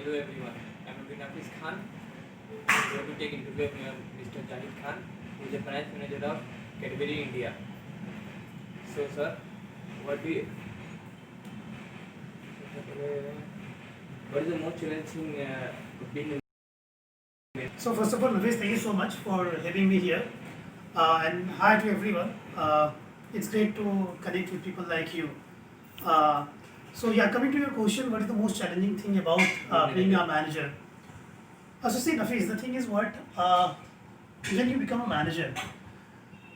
Hello everyone, I'm Abhin Hafiz Khan. I'm going to take interview of Mr. Jahid Khan, who is the finance manager of Cadbury India. So sir, what is the most challenging being? So first of all, Navees, thank you so much for having me here. And hi to everyone. It's great to connect with people like you. So yeah, coming to your question, what is the most challenging thing about being a manager? So see, Navees, the thing is when you become a manager,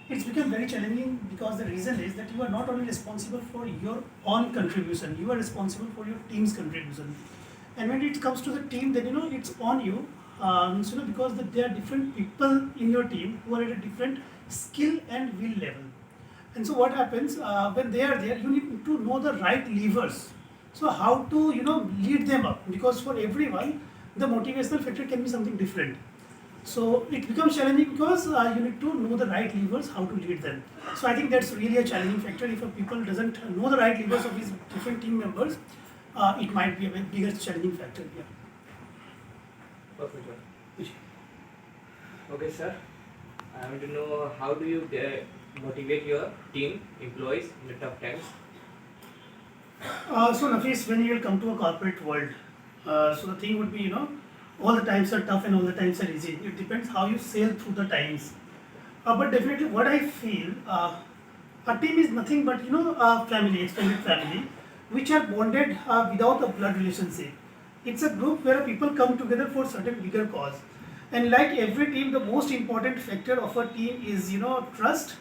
it's become very challenging because the reason is that you are not only responsible for your own contribution, you are responsible for your team's contribution. And when it comes to the team, then it's on you. Because there are different people in your team who are at a different skill and will level. And so what happens when they are there, you need to know the right levers. So how to lead them up, because for everyone the motivational factor can be something different. So it becomes challenging because you need to know the right levers, how to lead them. So I think that's really a challenging factor. If a people doesn't know the right levers of his different team members, it might be a biggest challenging factor here. Perfect, sir. Okay, sir. I want to know how do you motivate your team employees in the tough times? So Nafis, when you will come to a corporate world, so the thing would be, all the times are tough and all the times are easy. It depends how you sail through the times. But definitely what I feel, a team is nothing but, a family, extended family, which are bonded without a blood relationship. It's a group where people come together for certain bigger cause. And like every team, the most important factor of a team is, trust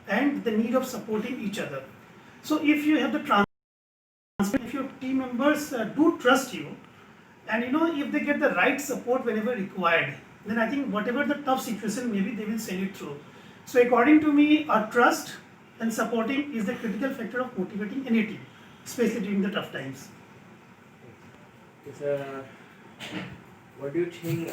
and the need of supporting each other. So if you have the if your team members do trust you, and if they get the right support whenever required, then I think whatever the tough situation maybe they will sail it through. So according to me, trust and supporting is the critical factor of motivating any team, especially during the tough times. What do you think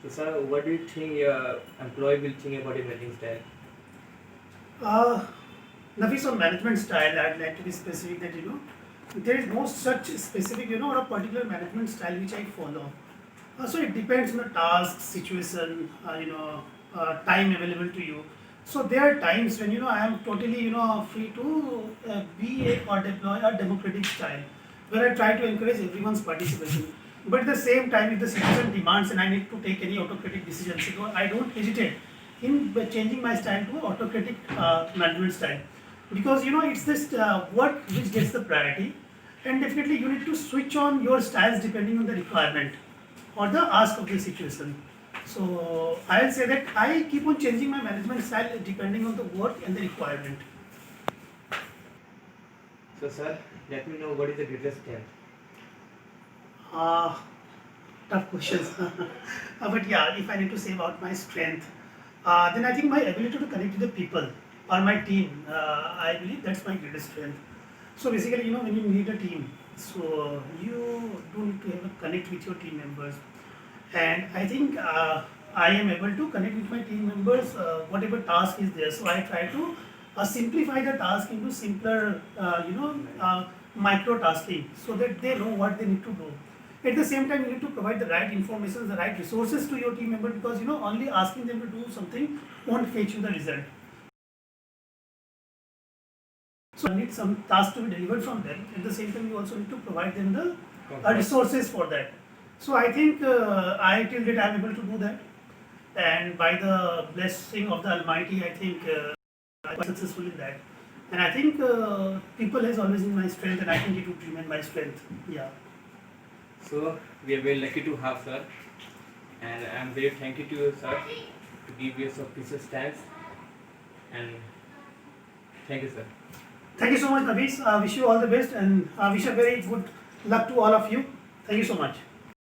so sir, what do you think your employee will think about your managing style? Nafis, on management style, I'd like to be specific that there is no such specific or a particular management style which I follow. So it depends on the task, situation, time available to you. So there are times when I am totally free to be or deploy a democratic style where I try to encourage everyone's participation. But at the same time, if the situation demands and I need to take any autocratic decisions, I don't hesitate in changing my style to autocratic management style, because it's this work which gets the priority, and definitely you need to switch on your styles depending on the requirement or the ask of the situation. So I'll say that I keep on changing my management style depending on the work and the requirement. So sir, let me know what is the greatest strength. Tough questions. But yeah, if I need to say about my strength, then I think my ability to connect with the people or my team, I believe that's my greatest strength. So basically, when you need a team, so you do need to have a connect with your team members. And I think I am able to connect with my team members, whatever task is there. So I try to simplify the task into simpler, micro tasking, so that they know what they need to do. At the same time, you need to provide the right information, the right resources to your team member, because only asking them to do something won't fetch you the result. So you need some task to be delivered from them. At the same time, you also need to provide them the resources for that. So I think I till date I am able to do that, and by the blessing of the Almighty, I think I am successful in that. And I think people has always been my strength, and I think it would remain my strength. Yeah. So we are very lucky to have sir, and I am very thankful to you sir to give us your precious time, and thank you sir. Thank you so much, Nafis. Wish you all the best, and wish a very good luck to all of you. Thank you so much.